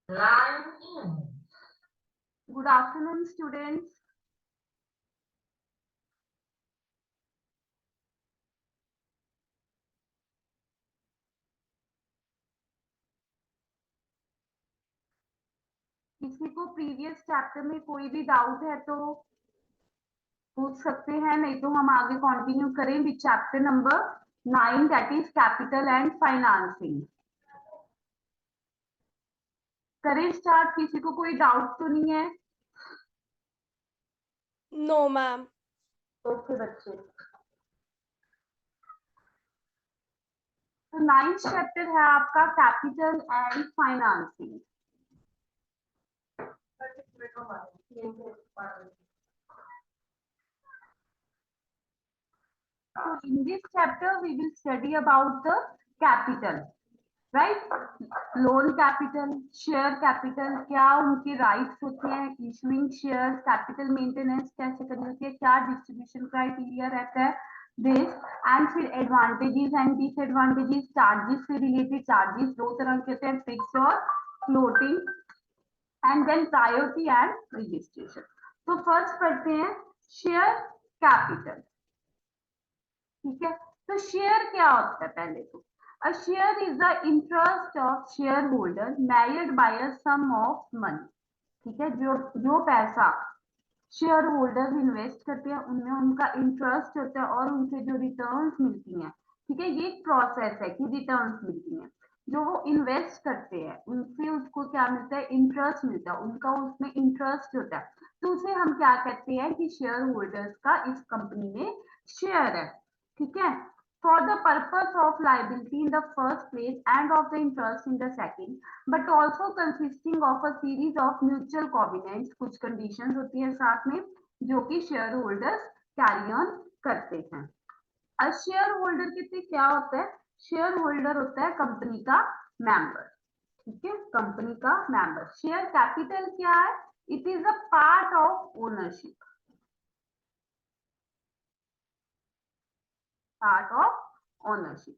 Good afternoon, students. किसी को previous chapter में कोई भी डाउट है तो पूछ सकते हैं, नहीं तो हम आगे कंटिन्यू करें with chapter number 9, that is capital and financing. करें स्टार्ट। किसी को कोई डाउट तो नहीं है? No ma'am. ओके बच्चे, तो 9th चैप्टर है आपका capital and financing. So in this chapter we will study about the capital, right? Loan capital, share capital, क्या उनके राइट्स होते हैं, इशूइंग शेयर, कैपिटल मेंटेनेंस कैसे करनी होती है, क्या डिस्ट्रीब्यूशन क्राइटेरिया रहता है, दिस एंड फिर एडवांटेजेस एंड डिसएडवांटेजेस, चार्जेस से रिलेटेड। चार्जेस दो तरह के होते हैं, फिक्स और floating, and then priority and registration. तो फर्स्ट पढ़ते हैं शेयर कैपिटल। ठीक है, तो शेयर क्या होता है पहले तो। A share is the interest of shareholder measured by a sum of money। ठीक है, जो पैसा शेयर होल्डर इन्वेस्ट करते हैं उनमें उनका इंटरेस्ट होता है और उनसे जो रिटर्न्स मिलती हैं। ठीक है, ये एक प्रोसेस है कि रिटर्न्स मिलती हैं। जो वो इन्वेस्ट करते हैं उनसे उसको क्या मिलता है, इंटरेस्ट मिलता है, उनका उसमें इंटरेस्ट होता है। तो उसे हम क्या कहते हैं कि शेयर होल्डर्स का इस कंपनी में शेयर है। ठीक है, for the purpose of liability in the first place and of the interest in the second, but also consisting of a series of mutual covenants। कुछ conditions होती है साथ में जो कि शेयर होल्डर्स कैरी ऑन करते हैं। अब शेयर होल्डर कितने क्या होता है, शेयर होल्डर होता है कंपनी का मेंबर। ठीक है, कंपनी का मेंबर। शेयर कैपिटल क्या है, it is a part of ownership, part of ownership.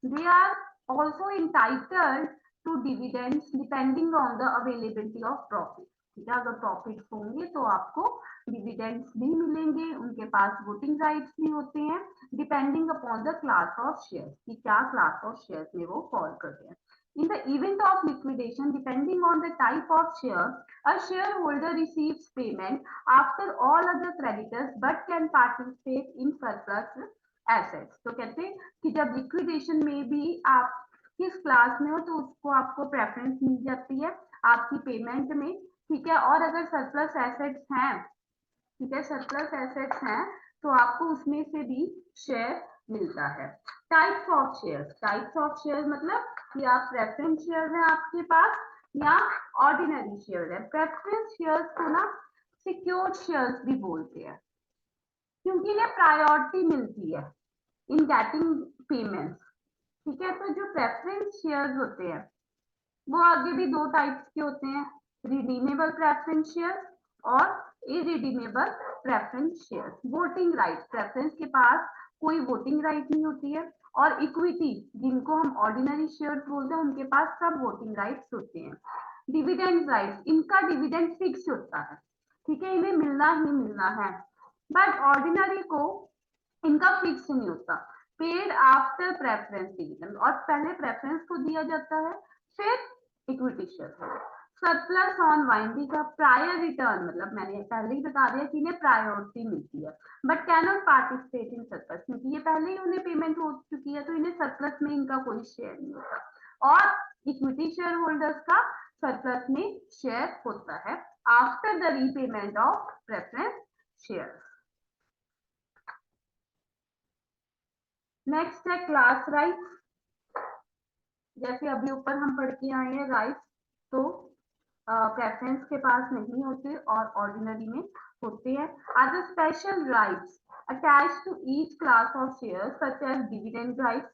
They are also entitled to dividends depending on the availability of profit। ठीक है, अगर प्रॉफिट्स होंगे तो आपको डिविडेंड्स भी मिलेंगे, उनके पास वोटिंग राइट्स भी होते हैं, depending upon the class of share, कि क्या क्लास ऑफ शेयर में वो फॉल करते हैं। In the event of liquidation, depending on the type of share, a shareholder receives payment after all other creditors but can participate in surplus assets. तो कहते हैं कि जब लिक्विडेशन में भी आप किस क्लास में हो तो उसको आपको प्रेफरेंस मिल जाती है आपकी पेमेंट में। ठीक है, और अगर सरप्लस एसेट्स हैं, ठीक है, सरप्लस एसेट्स हैं तो आपको उसमें से भी शेयर मिलता है। Types of share, types of share मतलब कि आप प्रेफरेंस शेयर है आपके पास या ऑर्डिनरी शेयर है। प्रेफरेंस शेयर्स को ना सिक्योर्ड शेयर्स भी बोलते हैं क्योंकि इन्हें प्रायोरिटी मिलती है इन गेटिंग पेमेंट्स। ठीक है, तो जो प्रेफरेंस शेयर्स होते हैं वो आगे भी दो टाइप्स के होते हैं, रिडीमेबल प्रेफरेंस शेयर्स और irredeemable preference shares. Voting right, preference के पास कोई वोटिंग राइट नहीं होती है, और इक्विटी जिनको हम ऑर्डिनरी शेयर्स बोलते हैं उनके पास सब वोटिंग राइट्स होते हैं। डिविडेंड राइट, इनका डिविडेंड फिक्स होता है, ठीक है, इन्हें मिलना ही मिलना है। बट ऑर्डिनरी को इनका फिक्स नहीं होता, पेड आफ्टर प्रेफरेंस डिविडेंड, और पहले प्रेफरेंस को दिया जाता है फिर equity share. Surplus on winding का प्रायर रिटर्न, मतलब मैंने पहले ही बता दिया कि इन्हें प्रायोरिटी मिलती है, but can not participate in surplus, क्योंकि ये पहले ही उन्हें पेमेंट हो चुकी है तो इन्हें सरप्लस में इनका कोई शेयर नहीं होता। और इक्विटी शेयर होल्डर्स का सरप्लस में शेयर होता है after the repayment of preference share. Next है क्लास राइट्स। जैसे अभी ऊपर हम पढ़ के आए हैं राइट्स, तो प्रेफरेंस के पास नहीं होते और ऑर्डिनरी में होते हैं। Other special rights attach to each class of share such as dividend rights,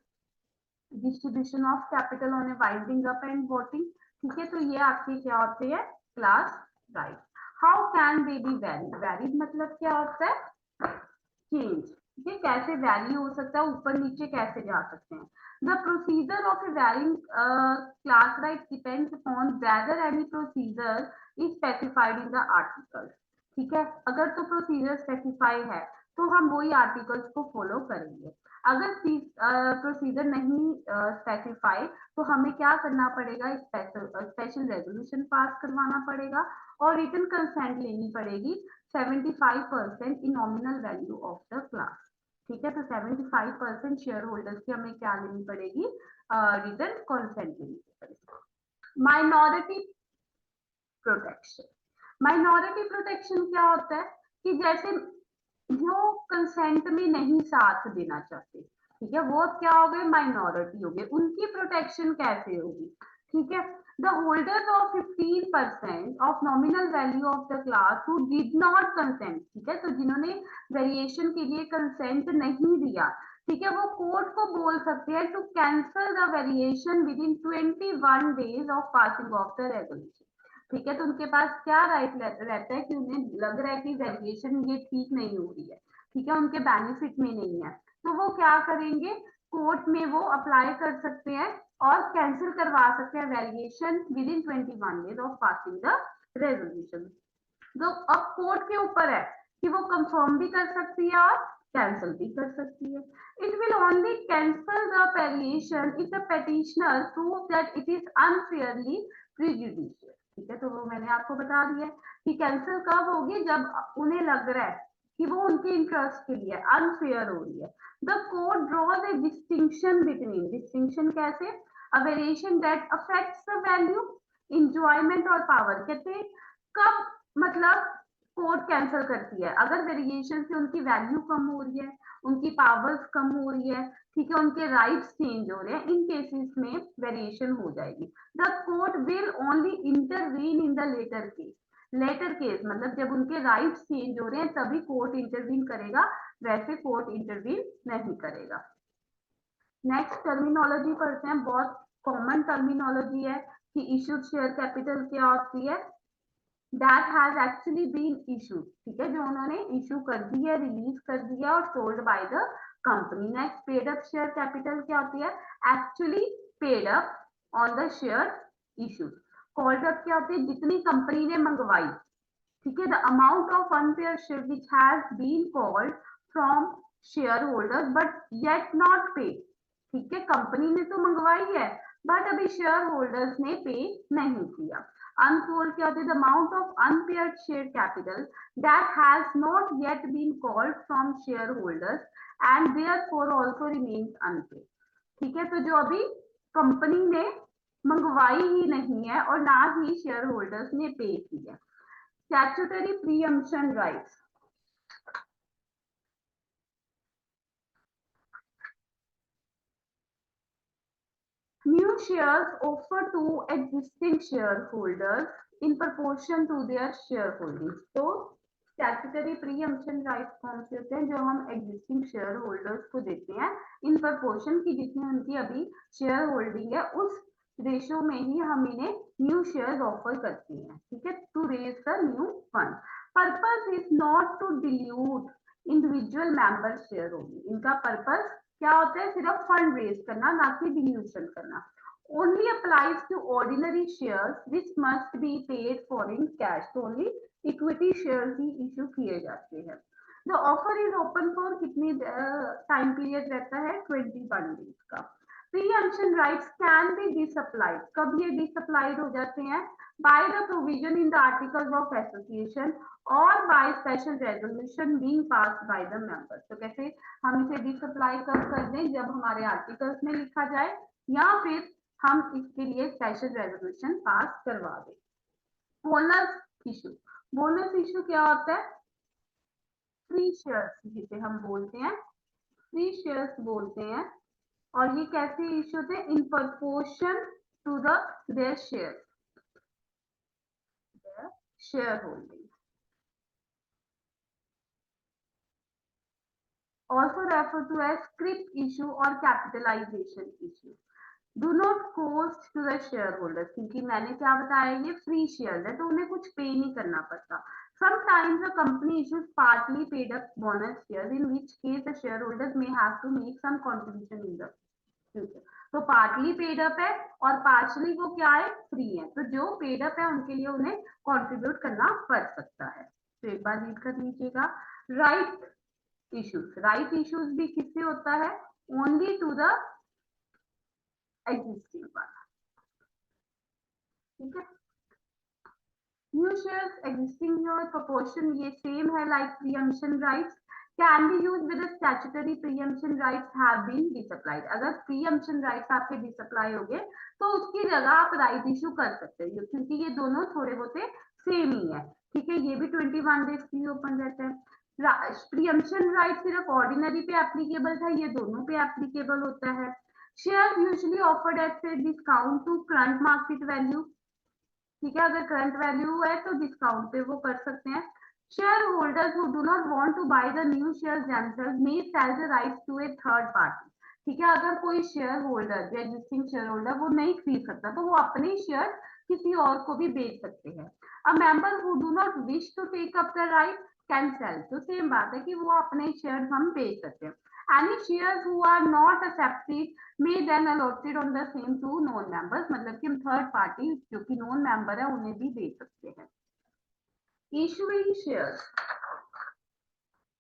distribution of capital on a winding up and voting. ठीक है, तो ये आपके क्या होते हैं, class right. How can they be valid, valid मतलब क्या होता है, चेंज। ठीक है, कैसे वैरी हो सकता है, ऊपर नीचे कैसे जा सकते हैं। The procedure of A varying class right depends upon whether any procedure is specified in the article. ठीक है, अगर तो प्रोसीजर स्पेसिफाई है तो हम वही आर्टिकल्स को फॉलो करेंगे। अगर प्रोसीजर नहीं स्पेसिफाई तो हमें क्या करना पड़ेगा, स्पेशल रेजोल्यूशन पास करवाना पड़ेगा और रिटन कंसेंट लेनी पड़ेगी 75% इन nominal value of the class. ठीक है, तो 75% शेयर होल्डर्स की हमें क्या लेनी पड़ेगी, रिटन कंसेंट लेनी पड़ेगी। माइनॉरिटी प्रोटेक्शन, माइनॉरिटी प्रोटेक्शन क्या होता है कि जैसे जो कंसेंट में नहीं साथ देना चाहते, ठीक है, वो क्या हो गए, माइनॉरिटी हो गए, उनकी प्रोटेक्शन कैसे होगी। ठीक है, the holders of 15% of nominal value of the class who did not consent, ठीक है, तो जिन्होंने वेरिएशन के लिए कंसेंट नहीं दिया, ठीक है, वो कोर्ट को बोल सकते हैं to cancel the variation within 21 days of passing of the resolution. ठीक है, तो उनके पास क्या राइट रहता है कि उन्हें लग रहा है कि वेरिएशन ये ठीक नहीं हो रही है, ठीक है, उनके बेनिफिट में नहीं है, तो वो क्या करेंगे, कोर्ट में वो अप्लाई कर सकते हैं और कैंसिल करवा सकते हैं variation within 21 days of passing the resolution. तो अब कोर्ट के ऊपर है कि वो कंफर्म भी कर सकती है और कैंसिल भी कर सकती है। It will only cancel the variation if the petitioner prove that it is unfairly prejudicial. ठीक है, तो वो मैंने आपको बता दिया कि कैंसिल कब होगी, जब उन्हें लग रहा है कि वो उनके इंटरेस्ट के लिए अनफेयर हो रही है। The court draws a distinction between, distinction कैसे, a variation that affects the value, enjoyment और पावर। कहते हैं कब, मतलब कोर्ट कैंसिल करती है अगर वेरिएशन से उनकी वैल्यू कम हो रही है, उनकी पावर्स कम हो रही है, ठीक है, उनके राइट्स चेंज हो रहे हैं, इन केसेस में वेरिएशन हो जाएगी। The court will only intervene in the latter case, latter case मतलब जब उनके राइट्स चेंज हो रहे हैं तभी कोर्ट इंटरवीन करेगा, वैसे कोर्ट इंटरवीन नहीं करेगा। नेक्स्ट टर्मिनोलॉजी पढ़ते हैं, बहुत कॉमन टर्मिनोलॉजी है कि इश्यूड शेयर कैपिटल क्या होती है, that has actually been issued, ठीक है, जो उन्होंने इशू कर दी है, रिलीज कर दिया और sold by the company. Next paid up share capital क्या होती है, actually paid up on the share issued. Called up क्या होती है, जितनी कंपनी ने मंगवाई, ठीक है, the amount of unpaid share which has been called from share holders but yet not pay, ठीक है, कंपनी ने तो मंगवाई है बट अभी शेयर होल्डर्स ने पे नहीं किया। अनकॉल्ड क्या होती है, the amount of unpaid share capital that has not yet been called from share holders and therefore also remains unpaid. ठीक है, तो जो अभी कंपनी ने मंगवाई ही नहीं है और ना ही शेयर होल्डर्स ने पे की है। Statutory preemption rights, new shares offered to existing shareholders in proportion to their shareholding। तो स्टैट्यूटरी प्रीएम्पशन राइट्स कौन से होते हैं, जो हम एग्जिस्टिंग शेयर होल्डर्स को देते हैं इन प्रपोर्शन की जितनी उनकी अभी शेयर होल्डिंग है, उस रेशियो में ही हम इन्हें न्यू शेयर्स ऑफर करते हैं। ठीक है, to raise the new fund. Purpose is not to dilute individual member share holding, इनका पर्पस क्या होता है, सिर्फ फंड रेज करना, ना कि डिल्यूशन करना। Only applies to ordinary shares which must be paid for in cash, तो ओनली इक्विटी शेयर्स ही इशू किए जाते हैं। The offer is open for कितनी टाइम पीरियड रहता है, 21 डेज का। Preemption rights can be disapplied, कब ये डिसअप्लाइड हो जाते हैं, by the provision in the articles of association और by special resolution being passed by the members. तो कैसे हम इसे डिसअप्लाई कब कर दें, जब हमारे आर्टिकल्स में लिखा जाए या फिर हम इसके लिए स्पेशल रेजोल्यूशन पास करवा दें। बोनस इशू, बोनस इशू क्या होता है, फ्री शेयर्स जिसे हम बोलते हैं, फ्री शेयर्स बोलते हैं, और ये कैसे इशू होते हैं, in proportion to the their share holding. Also referred to as scrip issue or capitalization issue. Do not cost to the shareholders, क्योंकि मैंने क्या बताया, ये फ्री शेयर है तो उन्हें कुछ पे नहीं करना पड़ता। Sometimes a company issues partly paid up bonus shares, in which case the shareholders may have to make some contribution in the future. तो पार्टली पेड अप है और पार्शली वो क्या है, फ्री है। तो जो पेड अप है उनके लिए उन्हें कंट्रीब्यूट करना पड़ सकता है। तो एक बार रीड कर लीजिएगा। राइट इश्यूज भी किससे होता है, only to the existing one, ठीक है। New shares existing share proportion ये सेम है like preemption rights can be use with statutory preemption rights have been disapplied. अगर प्रीएम्पशन राइट्स आपके डिसअप्लाई हो गए तो उसकी जगह आप राइट इशू कर सकते हो, क्योंकि ये दोनों थोड़े बहुत सेम ही है, ठीक है। ये भी 21 डेज के लिए ओपन रहता है। प्रीएम्पशन राइट सिर्फ ऑर्डिनरी पे एप्लीकेबल था, ये दोनों पे एप्लीकेबल होता है। Share usually offered at discount to current market value, ठीक है। अगर करंट वैल्यू है तो डिस्काउंट पे वो कर सकते हैं। Share holders who do not want to buy the new shares themselves may sell the rights to a third party, ठीक है। अगर कोई शेयर होल्डर या एग्जिस्टिंग शेयर होल्डर वो नहीं खरीद सकता तो वो अपने शेयर किसी और को भी बेच सकते हैं। A member who do not wish to take up the right can sell, तो सेम बात है कि वो अपने शेयर हम बेच सकते हैं। Any shares who are not accepted may then allotted on the same to known members, मतलब कि हम थर्ड पार्टी जो कि नॉन मेंबर है उन्हें भी दे सकते हैं। इशूइंग शेयर्स,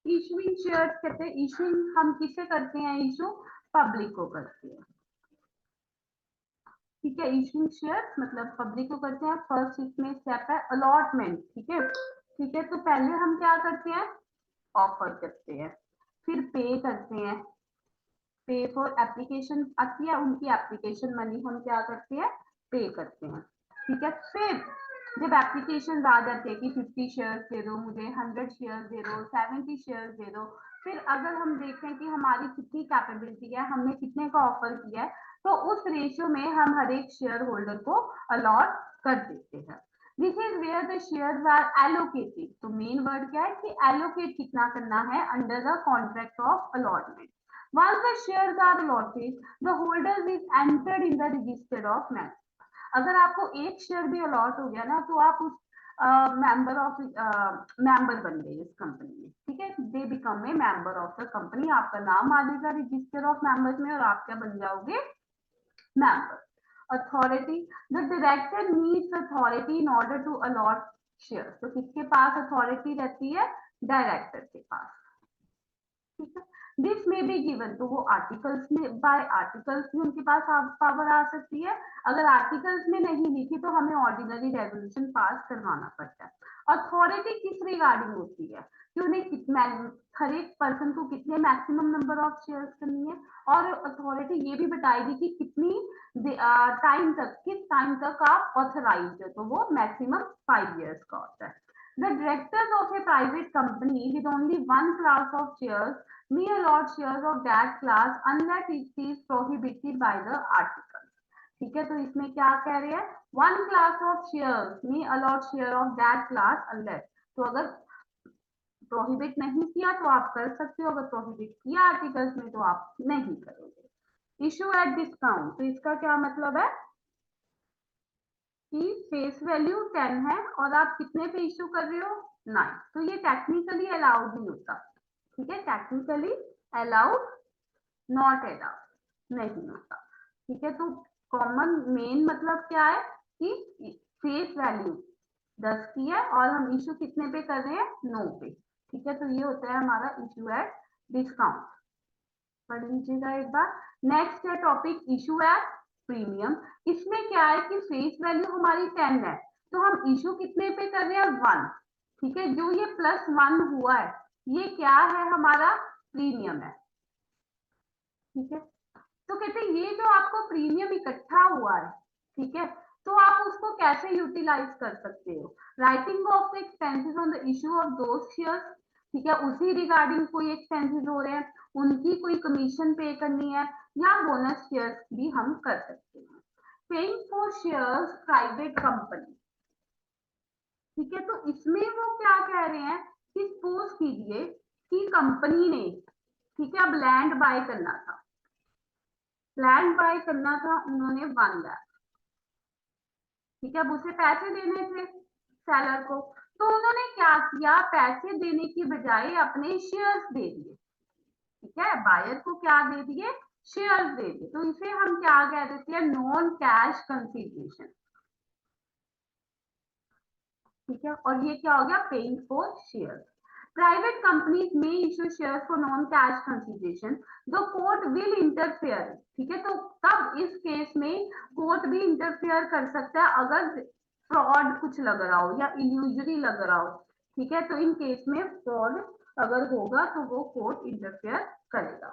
इशूइंग शेयर्स कहते हैं, इशूइंग हम किसे करते हैं, इशू पब्लिक को करते हैं, ठीक है। इशूइंग शेयर्स मतलब पब्लिक को करते हैं। फर्स्ट इसमें स्टेप है अलॉटमेंट, ठीक है, ठीक है। तो पहले हम क्या करते हैं, ऑफर करते हैं, फिर पे करते हैं, पे फॉर एप्लीकेशन आती है, उनकी एप्लीकेशन मनी हम क्या करते हैं, पे करते हैं, ठीक है। फिर जब एप्लीकेशन आ जाती है कि 50 शेयर्स दे दो मुझे, 100 शेयर्स दे दो, 70 शेयर्स दे दो, फिर अगर हम देखें कि हमारी कितनी कैपेबिलिटी है, हमने कितने का ऑफर किया है, तो उस रेशियो में हम हर एक शेयर होल्डर को अलॉट कर देते हैं। This is where the shares are allocated. तो मेन वर्ड क्या है कि एलोकेट कितना करना है under the contract of allotment. Once the shares are allotted, the holders is entered in the register of members. अगर आपको एक शेयर भी अलॉट हो गया ना तो आप उस मेंबर बन गए इस कंपनी में, ठीक है। They become a member of the company, आपका नाम आ जाएगा रजिस्टर ऑफ मेंबर्स में और आप क्या बन जाओगे, member. Authority, the director needs authority in order to allot share. तो किसके पास अथॉरिटी रहती है, डायरेक्टर के पास, ठीक है। दिस में बी गिवन, तो वो आर्टिकल्स में बाय आर्टिकल्स भी उनके पास पावर आ सकती है। अगर आर्टिकल्स में नहीं लिखी तो हमें ऑर्डिनरी रेजोल्यूशन पास करवाना पड़ता है। अथॉरिटी किस रिगार्डिंग होती है कि उन्हें कितना, हर एक पर्सन को कितने मैक्सिमम नंबर ऑफ शेयर्स करनी है, और अथॉरिटी ये भी बताएगी कि कितनी टाइम तक, किस टाइम तक आप ऑथराइज है, तो वो मैक्सिमम 5 years का होता है। The directors of a private company with only one class of shares may allot shares of that class unless it is prohibited by the article, ठीक है। तो इसमें क्या कह रहे हैं, one class of shares may allot share of that class unless, तो अगर प्रोहिबिट नहीं किया तो आप कर सकते हो, अगर प्रोहिबिट किया आर्टिकल्स में तो आप नहीं करोगे। इशू एट डिस्काउंट, तो इसका क्या मतलब है कि फेस वैल्यू 10 है और आप कितने पे इशू कर रहे हो, 9, तो ये टेक्निकली अलाउड नहीं होता, ठीक है। टेक्निकली अलाउड, नॉट अलाउड नहीं होता, ठीक है। तो कॉमन मेन मतलब क्या है कि फेस वैल्यू 10 की है और हम इशू कितने पे कर रहे हैं, 9 पे, ठीक है। तो ये होता है हमारा इशू एट डिस्काउंट, पढ़ लीजिएगा एक बार। नेक्स्ट है टॉपिक इशू एट प्रीमियम। इसमें क्या है कि फेस वैल्यू हमारी 10 है तो हम इशू कितने पे कर रहे हैं, 1, ठीक है। जो ये +1 हुआ है ये क्या है, हमारा प्रीमियम है, ठीक है। तो कहते हैं ये जो आपको प्रीमियम इकट्ठा हुआ है, ठीक है, तो आप उसको कैसे यूटिलाइज कर सकते हो, writing of the expenses on the issue of those shares, ठीक है। उसी रिगार्डिंग कोई एक्सपेंसेस हो रहे हैं, उनकी कोई कमीशन पे करनी है, या बोनस शेयर्स भी हम कर सकते हैं। Paying for shares private company, ठीक है। तो इसमें वो क्या कह रहे हैं कि सपोज कीजिए कि कंपनी ने, ठीक है, अब लैंड बाय करना था, लैंड बाय करना था उन्होंने 1 लाख, ठीक है। अब उसे पैसे देने थे सेलर को, तो उन्होंने क्या किया, पैसे देने की बजाय अपने शेयर्स दे दिए। ठीक है, बायर को क्या दे दिए, शेयर्स दे दिए। तो इसे हम क्या कह देते हैं, नॉन कैश कंसिडरेशन। ठीक है, और ये क्या हो गया, paying for shares. Private companies में issue shares for non cash consideration, the court will interfere. ठीक है, तो तब इस केस में कोर्ट भी इंटरफेयर कर सकता है अगर फ्रॉड कुछ लग रहा हो या इल्यूजरी लग रहा हो। ठीक है, तो इन केस में फ्रॉड अगर होगा तो वो कोर्ट इंटरफेयर करेगा।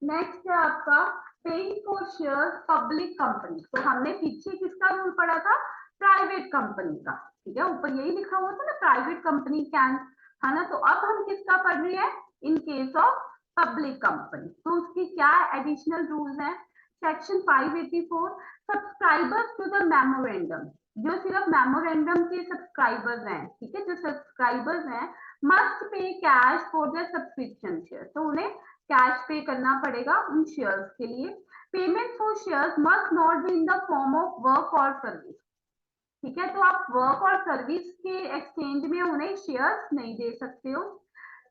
नेक्स्ट है आपका paying for shares public company. तो हमने पीछे किसका रूल पढ़ा था, प्राइवेट कंपनी का। ठीक है, ऊपर यही लिखा हुआ था ना, प्राइवेट कंपनी कैन, है ना। तो अब हम किसका पढ़ रहे हैं, in case of public company. तो उसकी क्या एडिशनल रूल्स हैं, section 584, subscribers to the memorandum. जो सिर्फ मेमोरेंडम के सब्सक्राइबर्स हैं, ठीक है, जो सब्सक्राइबर्स हैं, must pay cash for the subscription share. तो उन्हें कैश पे करना पड़ेगा उन शेयर्स के लिए। Payment for shares must not be in the form of work और सर्विस। ठीक है, तो आप वर्क और सर्विस के एक्सचेंज में उन्हें शेयर्स नहीं दे सकते हो।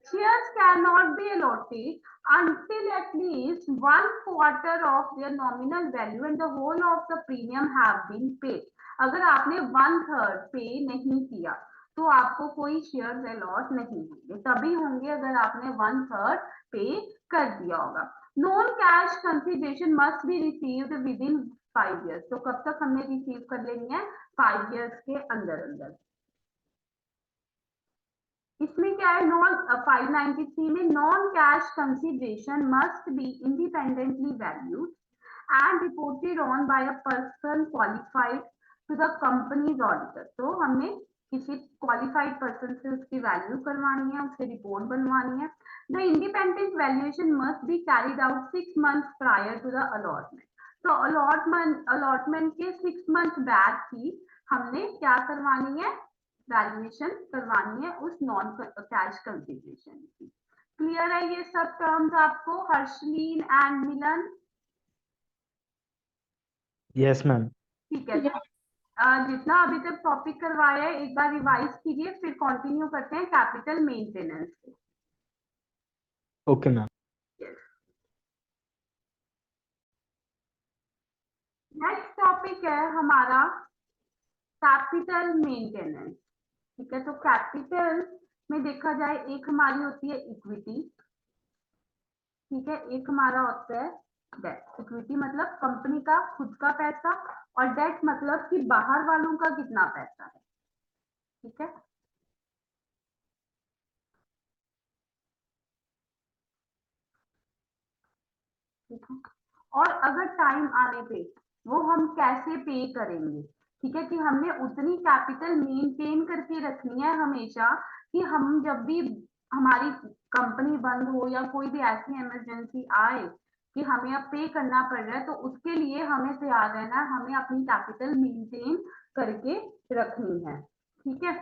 Shares cannot be allotted until at least 1/4 of their nominal value and the whole of the premium have been paid. अगर आपने 1/3 पे नहीं किया तो आपको कोई शेयर्स अलॉट नहीं होंगे, तभी होंगे अगर आपने 1/3 पे कर दिया होगा। Non cash consideration must be received with in 5 years। तो कब तक हमने रिसीव कर लेनी है, 5 years के अंदर अंदर। इसमें क्या है, नॉन 593 में non cash consideration must be independently valued and reported on by a person qualified to the companies auditor. तो हमने किसी क्वालिफाइड पर्सन से उसकी वैल्यू करवानी है, उससे रिपोर्ट बनवानी है। The independent valuation must be carried out 6 months prior to the allotment. तो अलॉटमेंट के 6 months बैक ही हमने क्या करवानी है, वैल्यूएशन करवानी है उस नॉन कैश कंसिडरेशन की। क्लियर है ये सब टर्म्स आपको, हर्षलीन एंड मिलन? Yes ma'am. ठीक है, जितना अभी तक टॉपिक करवाया है एक बार रिवाइज कीजिए, फिर कंटिन्यू करते हैं कैपिटल मेंटेनेंस से। Okay ma'am. नेक्स्ट टॉपिक है हमारा कैपिटल मेंटेनेंस। ठीक है, तो कैपिटल में देखा जाए, एक हमारी होती है इक्विटी। ठीक है, एक हमारा होता है डेट। इक्विटी मतलब कंपनी का खुद का पैसा, और डेट मतलब कि बाहर वालों का कितना पैसा है। ठीक है, ठीक है, और अगर टाइम आने पे वो हम कैसे पे करेंगे। ठीक है, कि हमने उतनी कैपिटल मेंटेन करके रखनी है हमेशा, कि हम जब भी हमारी कंपनी बंद हो या कोई भी ऐसी इमरजेंसी आए कि हमें अब पे करना पड़ रहा है, तो उसके लिए हमें तैयार रहना है, हमें अपनी कैपिटल मेंटेन करके रखनी है। ठीक है,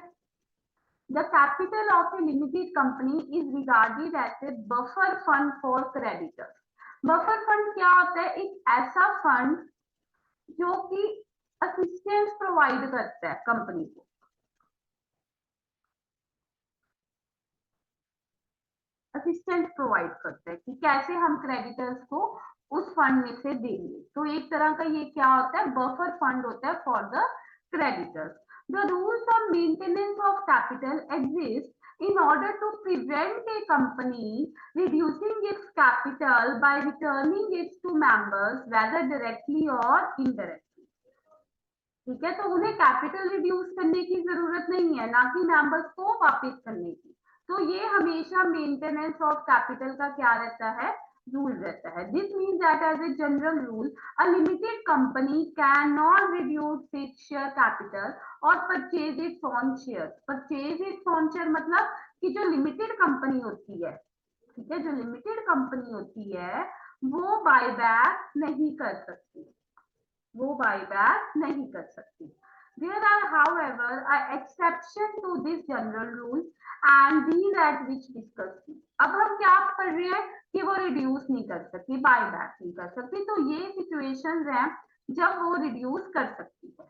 the capital of a limited company is regarded as a buffer fund for creditors. Buffer fund क्या होता है, एक ऐसा फंड जो कि असिस्टेंस प्रोवाइड करता है कंपनी को। असिस्टेंस प्रोवाइड करता है कि कैसे हम क्रेडिटर्स को उस फंड में से देंगे। तो एक तरह का ये क्या होता है, बफर फंड होता है for the creditors. The rules of maintenance of capital exist in order to prevent a company reducing its capital by returning it to members whether directly or indirectly। ठीक है, तो उन्हें कैपिटल रिड्यूस करने की जरूरत नहीं है, ना कि मेंबर्स को वापस करने की। तो ये हमेशा मेंटेनेंस ऑफ कैपिटल का क्या रहता है, रूल रहता है। This means that as a general rule a limited company can not reduce its share capital और purchase its own share. Purchase its own share मतलब कि जो लिमिटेड कंपनी होती है, ठीक है, जो लिमिटेड कंपनी होती है वो बायबैक नहीं कर सकती, वो बायबैक नहीं कर सकती। There are, however, an exception to this general rule, and these at which discussed। अब हम क्या पढ़ रहे हैं कि वो रिड्यूस नहीं कर सकती, बायबैक नहीं कर सकती। तो ये सिचुएशंस हैं जब वो रिड्यूस कर सकती है।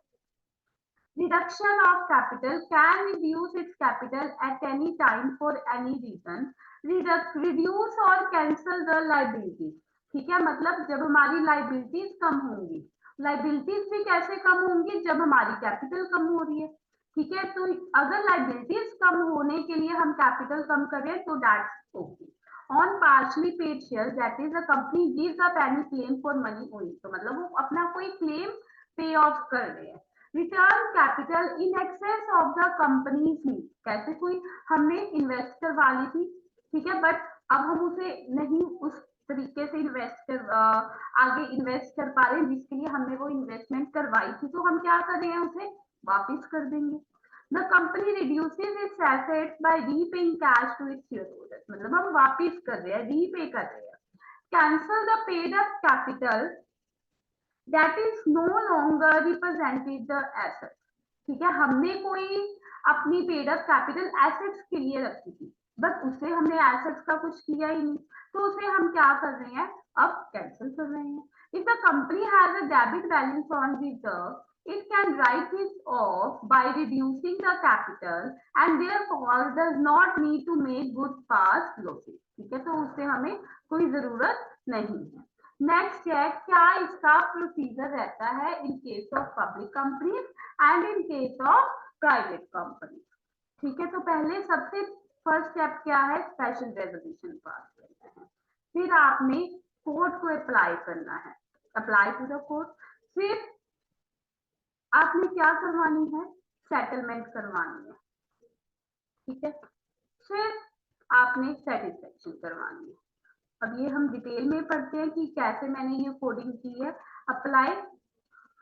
Reduction of capital can reduce its capital at any time for any reason. Reduce और cancel the liabilities. ठीक है, मतलब जब हमारी liabilities कम होंगी, liabilities भी कैसे कम होंगी, जब हमारी capital कम हो रही है. ठीक है, तो अगर liabilities कम होने के लिए हम capital कम करें तो that's okay. On partially paid shares, that is the company gives up any claim for money only. तो मतलब वो अपना कोई claim pay off कर रहे हैं. Return capital in excess of the companies need. कैसे कोई हमने इन्वेस्ट करवा ली थी, ठीक है, बट अब हम उसे नहीं उस तरीके से आगे इन्वेस्ट कर पा रहे हैं जिसके लिए हमने वो इन्वेस्टमेंट करवाई थी, तो हम क्या कर रहे हैं, उसे वापस कर देंगे. The company reduces its assets by repaying cash to its shareholders. मतलब हम वापस कर रहे हैं, रीपे कर रहे हैं. Cancel the paid up capital that is no longer represented the assets. ठीक है, हमने कोई अपनी पेड अप कैपिटल एसेट्स के लिए रखी थी, बट उसे हमने एसेट्स का कुछ किया ही नहीं, तो उसे हम क्या कर रहे हैं, अब कैंसिल कर रहे हैं. If the company has a debit balance on reserve, it can write this off by reducing the capital and therefore does not need to make good past losses. ठीक है, तो उससे हमें कोई जरूरत नहीं है. नेक्स्ट है, क्या इसका प्रोसीजर रहता है इन case of public companies and in case of private company. ठीक है, तो पहले सबसे फर्स्ट स्टेप क्या है, स्पेशल रेजोल्यूशन पास करना है. फिर आपने कोर्ट को अप्लाई करना है, अप्लाई टू द कोर्ट. फिर आपने क्या करवानी है, सेटलमेंट करवानी है. ठीक है, फिर आपने सेटिस्फेक्शन करवानी है. अब ये हम डिटेल में पढ़ते हैं कि कैसे मैंने ये कोडिंग की है. Apply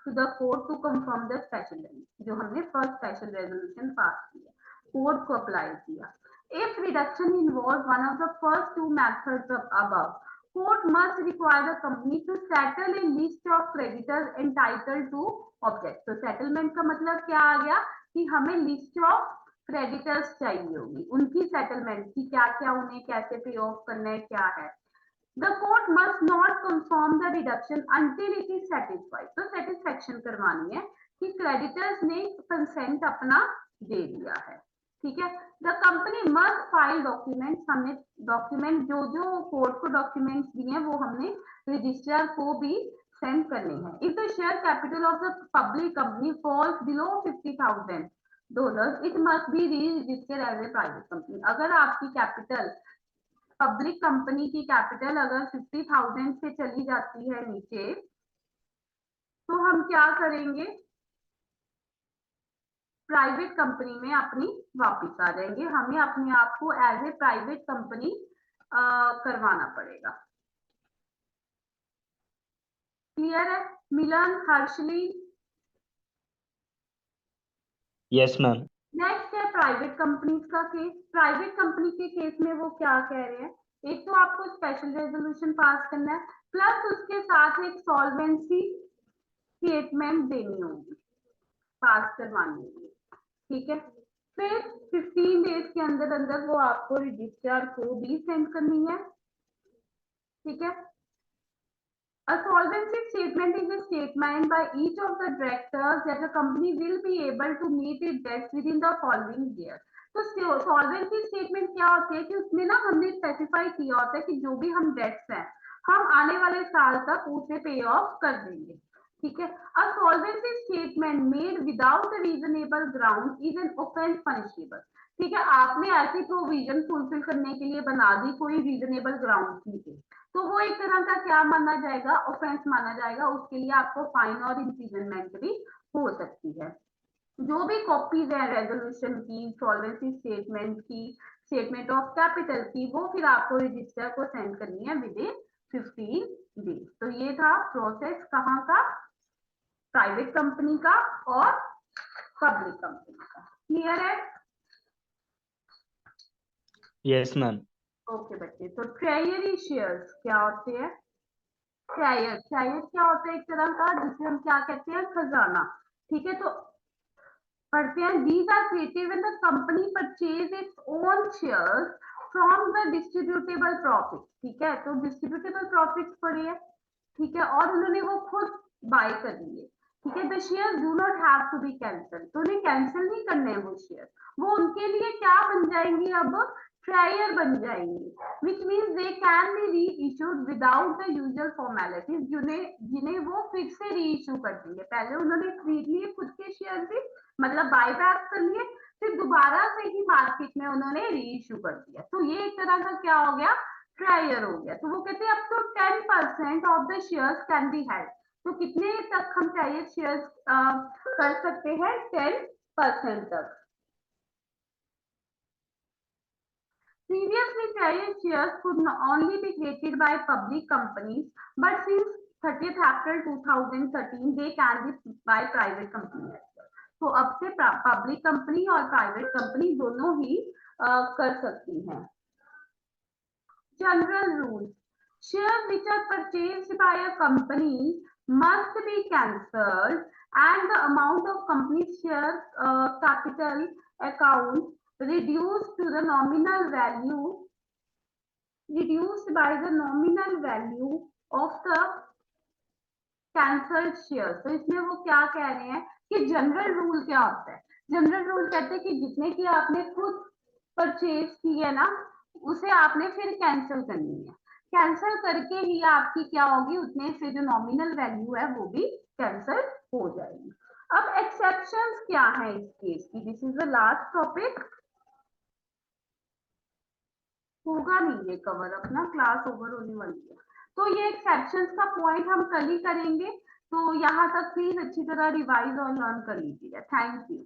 to the court to confirm the special, जो हमने फर्स्ट स्पेशल रेजोल्यूशन पास किया, कोर्ट को अप्लाई किया. If reduction involve one of the first two methods above, court must require the company to settle a list of creditors entitled to object. तो settlement का मतलब क्या आ गया कि हमें लिस्ट ऑफ क्रेडिटर्स चाहिए होगी, उनकी सेटलमेंट की क्या क्या उन्हें कैसे पे ऑफ करना है, क्या है. The court must not confirm the reduction until it is satisfied. तो सेटिस्फेक्शन करवानी है कि क्रेडिटर्स ने कंसेंट अपना दे दिया है. ठीक है, the company must file documents. हमने डॉक्यूमेंट जो जो कोर्ट को डॉक्यूमेंट्स दिए हैं वो हमने रजिस्ट्रार को भी सेंड करने हैं. If the share capital of the public company falls below $50,000, it must be re registered as a private company. अगर आपकी कैपिटल, पब्लिक कंपनी की कैपिटल अगर 50,000 से चली जाती है नीचे, तो हम क्या करेंगे, प्राइवेट कंपनी में अपनी वापस आ जाएंगे. हमें अपने आप को एज ए प्राइवेट कंपनी करवाना पड़ेगा. क्लियर है Milan, Harshali? Yes ma'am. Next है प्राइवेट कंपनीज का केस. प्राइवेट कंपनी के केस में वो क्या कह रहे हैं, एक तो आपको स्पेशल रेजोल्यूशन पास करना है, प्लस उसके साथ एक सॉल्वेंसी स्टेटमेंट देनी होगी, पास करवानी होगी. ठीक है, फिर 15 डेज के अंदर अंदर वो आपको रजिस्ट्रार को भी सेंड करनी है. ठीक है, a solvency statement is a statement by each of the directors that the company will be able to meet its debts within the following year. तो सॉल्वेंसी स्टेटमेंट क्या होती है कि उसमें ना हमने स्पेसिफाई किया होता है कि जो भी हम डेट्स हैं हम आने वाले साल तक उसे पे ऑफ कर देंगे. ठीक है, a solvency statement made without a reasonable ground is an offense punishable. ठीक है, आपने ऐसी प्रोविजन फुलफिल करने के लिए बना दी कोई रीजनेबल ग्राउंड नहीं थे, तो वो एक तरह का क्या माना जाएगा, ऑफेंस माना जाएगा. उसके लिए आपको फाइन और इम्प्रिजनमेंट भी हो सकती है. जो भी कॉपीज है रेजोल्यूशन की, सॉल्वेंसी स्टेटमेंट की, स्टेटमेंट ऑफ कैपिटल की, वो फिर आपको रजिस्टर को सेंड करनी है विद इन 15 डेज. तो ये था प्रोसेस कहाँ का, प्राइवेट कंपनी का और पब्लिक कंपनी का. क्लियर है? Yes ma'am. ओके बच्चे, तो ट्रेजरी शेयर्स क्या होते हैं, शेयर क्या होता है, एक तरह का जिसे हम क्या कहते हैं, खजाना. ठीक है, तो पढ़ते हैं, these are created when the company purchase its own shares from the distributable profit. ठीक है, तो distributable profits पढ़े है. ठीक है, और उन्होंने वो खुद बाय कर लिए. ठीक है, the share do not have to be cancel, तो उन्हें कैंसिल नहीं करने हैं वो शेयर, वो उनके लिए क्या बन जाएंगी, अब ट्रायर बन जाएंगी, which means they can be re issued without the usual formalities, जिन्हें वो फिर से री इशू कर देंगे। पहले उन्होंने खरीद लिए खुद के शेयर भी, मतलब बाय बैक कर लिए, फिर दोबारा से ही मार्केट में उन्होंने री इशू कर दिया, तो ये एक तरह का क्या हो गया, ट्रायर हो गया। तो वो कहते हैं up to 10% of the shares can be held, तो कितने तक हम ट्रायल शेयर्स कर सकते हैं, 10% तक। Previously, trial shares could only be created by public companies, but since 30th April 2013, they can be by private companies as well. तो अब से पब्लिक कंपनी और प्राइवेट कंपनी दोनों ही कर सकती हैं। General rules: shares which are purchased by a company must be cancelled, and the amount of company's share capital account reduced to the nominal value reduced by the nominal value of the cancelled shares। तो इसमें वो क्या कह रहे हैं कि general rule क्या होता है, जनरल रूल कहते हैं कि जितने की आपने खुद परचेज की है ना, उसे आपने फिर कैंसिल करनी है, कैंसिल करके ही आपकी क्या होगी, उतने से जो नॉमिनल वैल्यू है वो भी कैंसिल हो जाएगी। अब एक्सेप्शंस क्या है इस केस की, this is the last topic, होगा नहीं ये कवर, अपना क्लास ओवर होने वाली है, तो ये एक्सेप्शंस का पॉइंट हम कल ही करेंगे, तो यहाँ तक प्लीज अच्छी तरह रिवाइज और लर्न कर लीजिएगा। Thank you.